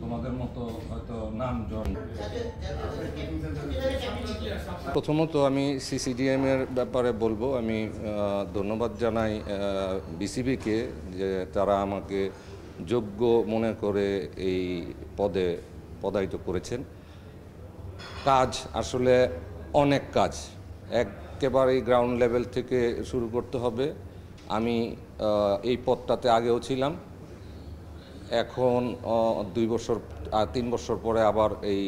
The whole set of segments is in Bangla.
তোমাদের মতো হয়তো নাম জন। প্রথমত আমি সিসিডিএম এর ব্যাপারে বলবো, আমি ধন্যবাদ জানাই বিসিবিকে যে তারা আমাকে যোগ্য মনে করে এই পদে পদায়িত করেছেন। কাজ আসলে অনেক কাজ, একেবারেই গ্রাউন্ড লেভেল থেকে শুরু করতে হবে। আমি এই পদটাতে আগেও ছিলাম, এখন 2 বছর 3 বছর পরে আবার এই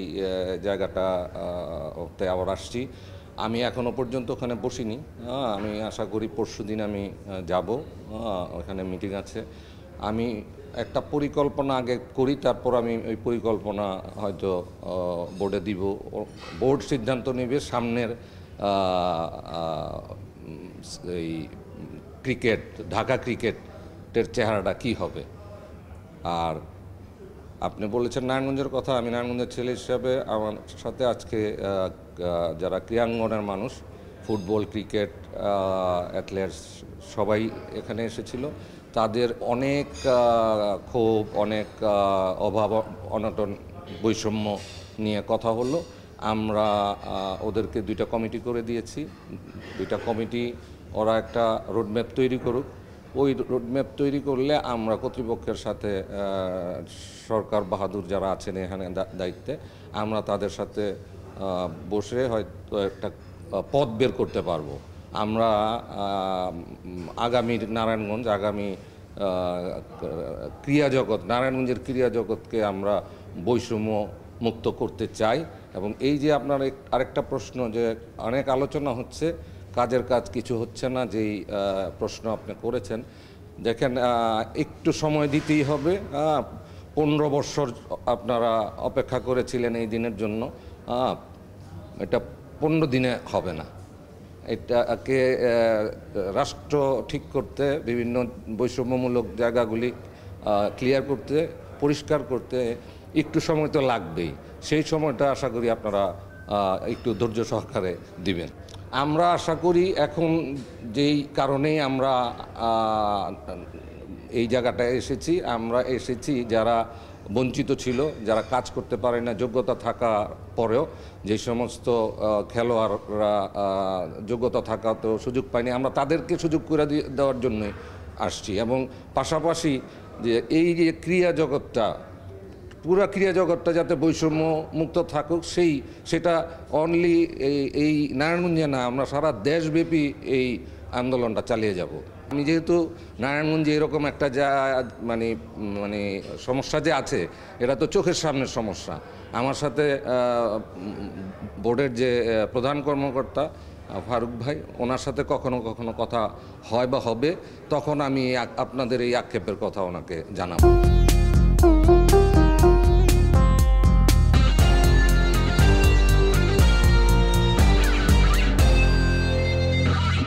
জায়গাটাতে আবার আসছি। আমি এখনও পর্যন্ত ওখানে বসিনি, আমি আশা করি পরশুদিন আমি যাব, ওখানে মিটিং আছে। আমি একটা পরিকল্পনা আগে করি, তারপর আমি ওই পরিকল্পনা হয়তো বোর্ডে দিব। বোর্ড সিদ্ধান্ত নেবে সামনের এই ক্রিকেট, ঢাকা ক্রিকেটের চেহারাটা কী হবে। আর আপনি বলেছেন নারায়ণগঞ্জের কথা, আমি নারায়ণগঞ্জের ছেলে হিসাবে আমার সাথে আজকে যারা ক্রীড়াঙ্গনের মানুষ, ফুটবল, ক্রিকেট, অ্যাথলেটস সবাই এখানে এসেছিল। তাদের অনেক ক্ষোভ, অনেক অভাব অনটন, বৈষম্য নিয়ে কথা হলো। আমরা ওদেরকে 2টা কমিটি করে দিয়েছি। 2টা কমিটি, ওরা একটা রোডম্যাপ তৈরি করুক। ওই রোডম্যাপ তৈরি করলে আমরা কর্তৃপক্ষের সাথে, সরকার বাহাদুর যারা আছেন এখানে দায়িত্বে, আমরা তাদের সাথে বসে হয়তো একটা পথ বের করতে পারবো। আমরা আগামী নারায়ণগঞ্জ, আগামী ক্রীড়া জগৎ, নারায়ণগঞ্জের ক্রীড়া জগৎকে আমরা বৈষম্য মুক্ত করতে চাই। এবং এই যে আপনার আরেকটা প্রশ্ন, যে অনেক আলোচনা হচ্ছে, কাজের কাজ কিছু হচ্ছে না, যেই প্রশ্ন আপনি করেছেন, দেখেন একটু সময় দিতেই হবে। 15 বছর আপনারা অপেক্ষা করেছিলেন এই দিনের জন্য, এটা 15 দিনে হবে না। এটাকে রাষ্ট্র ঠিক করতে, বিভিন্ন বৈষম্যমূলক জায়গাগুলি ক্লিয়ার করতে, পরিষ্কার করতে একটু সময় তো লাগবেই। সেই সময়টা আশা করি আপনারা একটু ধৈর্য সহকারে দিবেন। আমরা আশা করি এখন যেই কারণেই আমরা এই জায়গাটায় এসেছি, আমরা এসেছি যারা বঞ্চিত ছিল, যারা কাজ করতে পারে না, যোগ্যতা থাকা পরেও যে সমস্ত খেলোয়াড়রা যোগ্যতা থাকাতেও সুযোগ পায়নি, আমরা তাদেরকে সুযোগ করে দেওয়ার জন্যই আসছি। এবং পাশাপাশি যে এই যে ক্রীড়া জগৎটা, পুরো ক্রীড়া জগৎটা যাতে বৈষম্য মুক্ত থাকুক, সেটা অনলি এই নারায়ণগঞ্জে না, আমরা সারা দেশব্যাপী এই আন্দোলনটা চালিয়ে যাব। আমি যেহেতু নারায়ণগঞ্জে এরকম একটা মানে সমস্যা যে আছে, এটা তো চোখের সামনের সমস্যা। আমার সাথে বোর্ডের যে প্রধান কর্মকর্তা ফারুক ভাই, ওনার সাথে কখনো কখনো কথা হয় বা হবে, তখন আমি আপনাদের এই আক্ষেপের কথা ওনাকে জানাবো।